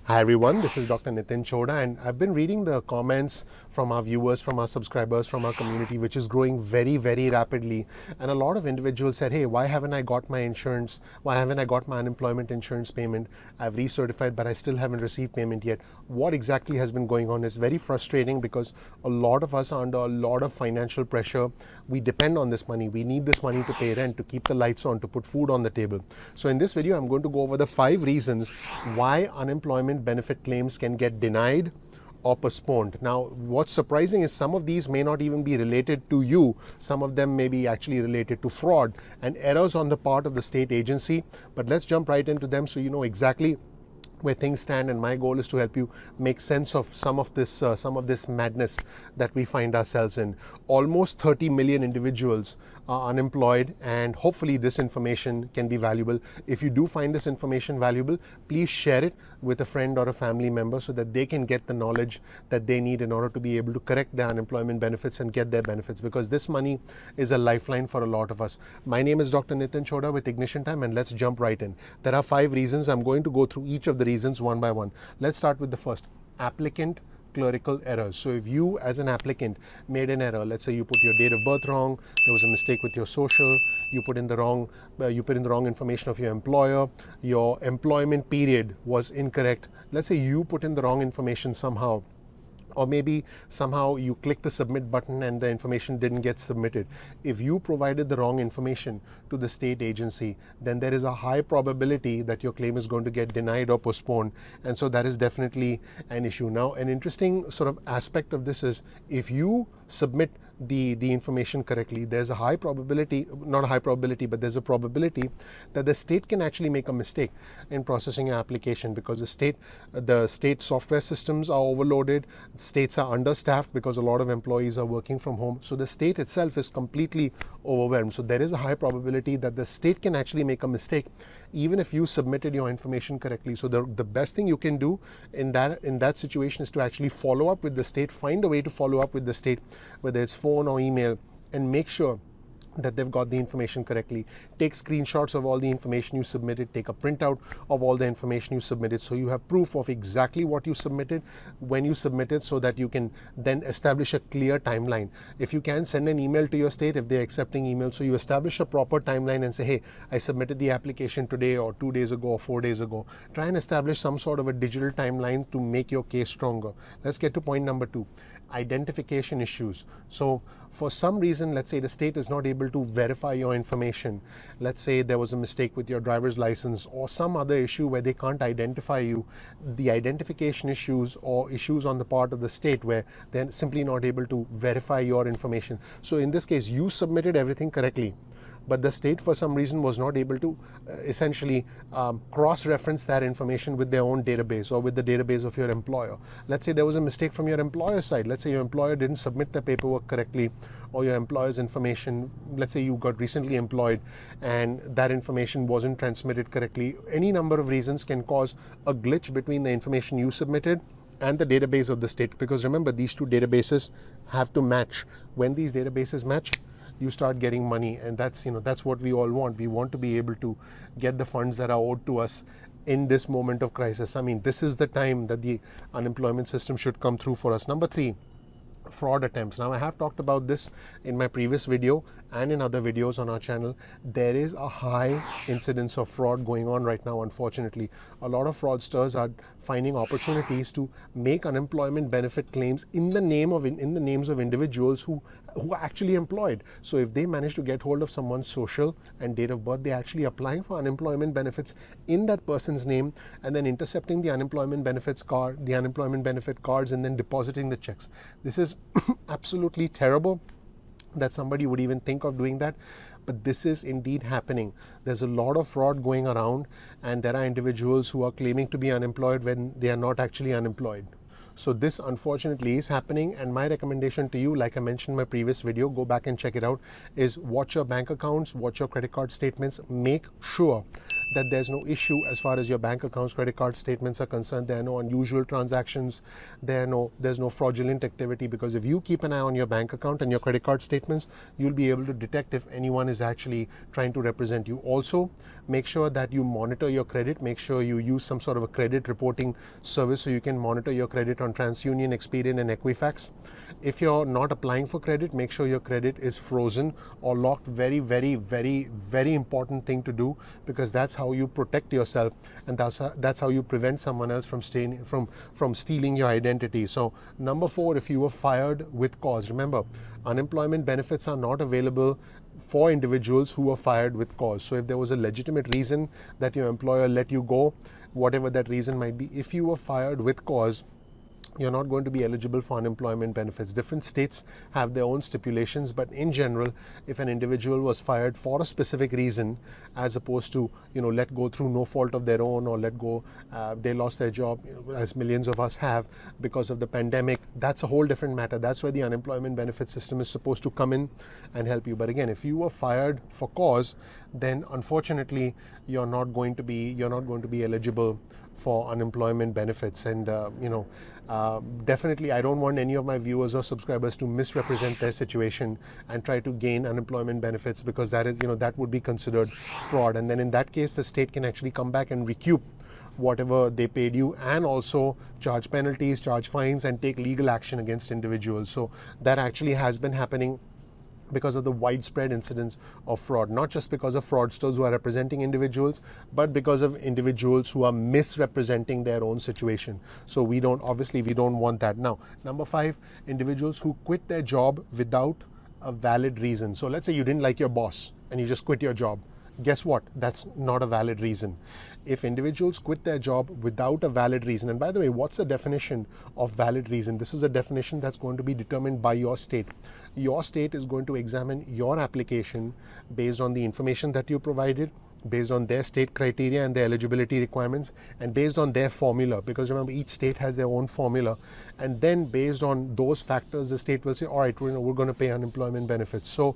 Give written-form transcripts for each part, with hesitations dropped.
Hi everyone, this is Dr. Chhoda, and I've been reading the comments from our viewers, from our subscribers, from our community, which is growing very, very rapidly. And a lot of individuals said, hey, why haven't I got my insurance? Why haven't I got my unemployment insurance payment? I've recertified, but I still haven't received payment yet. What exactly has been going on is very frustrating because a lot of us are under a lot of financial pressure. We depend on this money. We need this money to pay rent, to keep the lights on, to put food on the table. So in this video, I'm going to go over the 5 reasons why unemployment benefit claims can get denied or postponed. Now, what's surprising is some of these may not even be related to you. Some of them may be actually related to fraud and errors on the part of the state agency. But let's jump right into them so you know exactly where things stand, and my goal is to help you make sense of some of this madness that we find ourselves in. Almost 30 million individuals are unemployed, and hopefully this information can be valuable. If you do find this information valuable, please share it with a friend or a family member so that they can get the knowledge that they need in order to be able to correct their unemployment benefits and get their benefits, because this money is a lifeline for a lot of us. My name is Dr. Chhoda with Ignition Time, and let's jump right in. There are 5 reasons. I'm going to go through each of the reasons one by one. Let's start with the first: applicant clerical errors. So if you as an applicant made an error, let's say you put your date of birth wrong, there was a mistake with your social, you put in the wrong information of your employer, your employment period was incorrect, let's say you put in the wrong information somehow, or maybe somehow you click the submit button and the information didn't get submitted. If you provided the wrong information to the state agency, then there is a high probability that your claim is going to get denied or postponed. And so that is definitely an issue. Now, an interesting sort of aspect of this is if you submit the information correctly, there's a high probability, not a high probability, but there's a probability that the state can actually make a mistake in processing your application, because the state software systems are overloaded, states are understaffed because a lot of employees are working from home. So the state itself is completely overwhelmed. So there is a high probability that the state can actually make a mistake even if you submitted your information correctly. So the best thing you can do in that situation is to actually follow up with the state, find a way to follow up with the state, whether it's phone or email, and make sure that they've got the information correctly. Take screenshots of all the information you submitted, take a printout of all the information you submitted, so you have proof of exactly what you submitted, when you submitted, so that you can then establish a clear timeline. If you can, send an email to your state if they're accepting email, so you establish a proper timeline and say, hey, I submitted the application today or 2 days ago or 4 days ago. Try and establish some sort of a digital timeline to make your case stronger. Let's get to point number 2, identification issues. So for some reason, let's say the state is not able to verify your information. Let's say there was a mistake with your driver's license or some other issue where they can't identify you. The identification issues or issues on the part of the state where they're simply not able to verify your information. So in this case, you submitted everything correctly, but the state for some reason was not able to essentially cross-reference that information with their own database or with the database of your employer. Let's say there was a mistake from your employer's side. Let's say your employer didn't submit the paperwork correctly, or your employer's information, let's say you got recently employed and that information wasn't transmitted correctly. Any number of reasons can cause a glitch between the information you submitted and the database of the state, because remember, these two databases have to match. When these databases match, you start getting money, and that's what we all want. We want to be able to get the funds that are owed to us in this moment of crisis. I mean, this is the time that the unemployment system should come through for us. Number 3, fraud attempts. Now, I have talked about this in my previous video and in other videos on our channel. There is a high incidence of fraud going on right now, unfortunately. A lot of fraudsters are finding opportunities to make unemployment benefit claims in the names of individuals who are actually employed. So if they manage to get hold of someone's social and date of birth, they're actually applying for unemployment benefits in that person's name and then intercepting the unemployment benefit cards and then depositing the checks. This is absolutely terrible that somebody would even think of doing that, but this is indeed happening. There's a lot of fraud going around, and there are individuals who are claiming to be unemployed when they are not actually unemployed. So this unfortunately is happening, and my recommendation to you, like I mentioned in my previous video, go back and check it out, is watch your bank accounts, watch your credit card statements, make sure that there's no issue as far as your bank accounts, credit card statements are concerned. There are no unusual transactions, there's no fraudulent activity, because if you keep an eye on your bank account and your credit card statements, you'll be able to detect if anyone is actually trying to represent you. Also, make sure that you monitor your credit, make sure you use some sort of a credit reporting service so you can monitor your credit on TransUnion, Experian and Equifax. If you're not applying for credit, make sure your credit is frozen or locked. Very, very, very, very important thing to do, because that's how you protect yourself, and that's how you prevent someone else from stealing your identity. So number 4, if you were fired with cause, remember, unemployment benefits are not available for individuals who were fired with cause. So if there was a legitimate reason that your employer let you go, whatever that reason might be, if you were fired with cause, you're not going to be eligible for unemployment benefits. Different states have their own stipulations, but in general, if an individual was fired for a specific reason, as opposed to, let go through no fault of their own, or let go, they lost their job, as millions of us have because of the pandemic, that's a whole different matter. That's where the unemployment benefit system is supposed to come in and help you. But again, if you were fired for cause, then unfortunately you're not going to be eligible for unemployment benefits. And definitely, I don't want any of my viewers or subscribers to misrepresent their situation and try to gain unemployment benefits, because that would be considered fraud. And then in that case, the state can actually come back and recoup whatever they paid you, and also charge penalties, charge fines, and take legal action against individuals. So that actually has been happening because of the widespread incidence of fraud, not just because of fraudsters who are representing individuals, but because of individuals who are misrepresenting their own situation. So we don't want that. Now, number 5, individuals who quit their job without a valid reason. So let's say you didn't like your boss and you just quit your job. Guess what? That's not a valid reason. If individuals quit their job without a valid reason, and by the way, what's the definition of valid reason? This is a definition that's going to be determined by your state. Your state is going to examine your application based on the information that you provided, based on their state criteria and their eligibility requirements, and based on their formula, because remember, each state has their own formula. And then based on those factors, the state will say, all right, we're going to pay unemployment benefits. So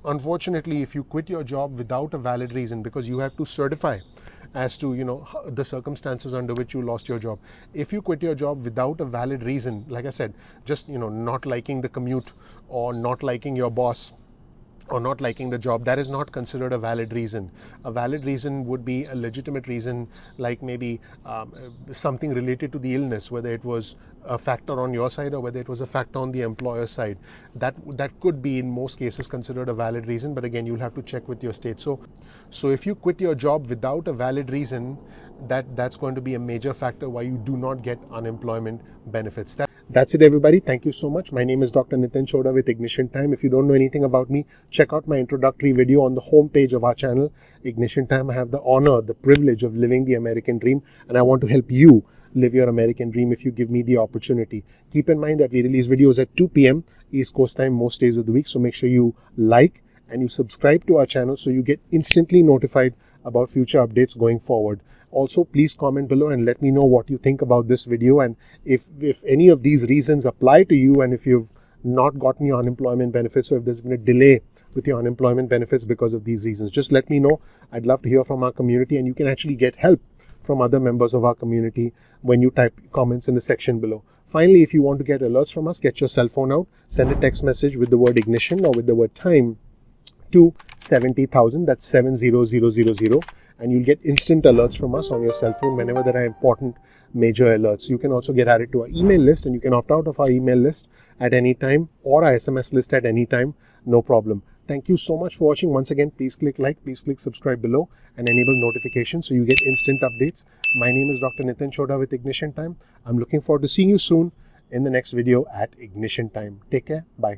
unfortunately, if you quit your job without a valid reason, because you have to certify as to the circumstances under which you lost your job. If you quit your job without a valid reason, like I said, just not liking the commute, or not liking your boss, or not liking the job, that is not considered a valid reason. A valid reason would be a legitimate reason, like maybe something related to the illness, whether it was a factor on your side or whether it was a factor on the employer's side. That could be in most cases considered a valid reason, but again, you'll have to check with your state. So if you quit your job without a valid reason, that's going to be a major factor why you do not get unemployment benefits. That's it, everybody. Thank you so much. My name is Dr. Nitin Chhoda with Ignition Time. If you don't know anything about me, check out my introductory video on the home page of our channel, Ignition Time. I have the honor, the privilege of living the American dream, and I want to help you live your American dream if you give me the opportunity. Keep in mind that we release videos at 2 p.m. East Coast time most days of the week, so make sure you like and you subscribe to our channel so you get instantly notified about future updates going forward. Also, please comment below and let me know what you think about this video, and if any of these reasons apply to you, and if you've not gotten your unemployment benefits, or if there's been a delay with your unemployment benefits because of these reasons, just let me know. I'd love to hear from our community, and you can actually get help from other members of our community when you type comments in the section below. Finally, if you want to get alerts from us, get your cell phone out, send a text message with the word ignition or with the word time to 70,000, that's 70000, and you'll get instant alerts from us on your cell phone whenever there are important major alerts. You can also get added to our email list, and you can opt out of our email list at any time, or our SMS list at any time, no problem. Thank you so much for watching. Once again, please click like, please click subscribe below, and enable notifications so you get instant updates. My name is Dr. Nitin Chhoda with Ignition Time. I'm looking forward to seeing you soon in the next video at Ignition Time. Take care. Bye.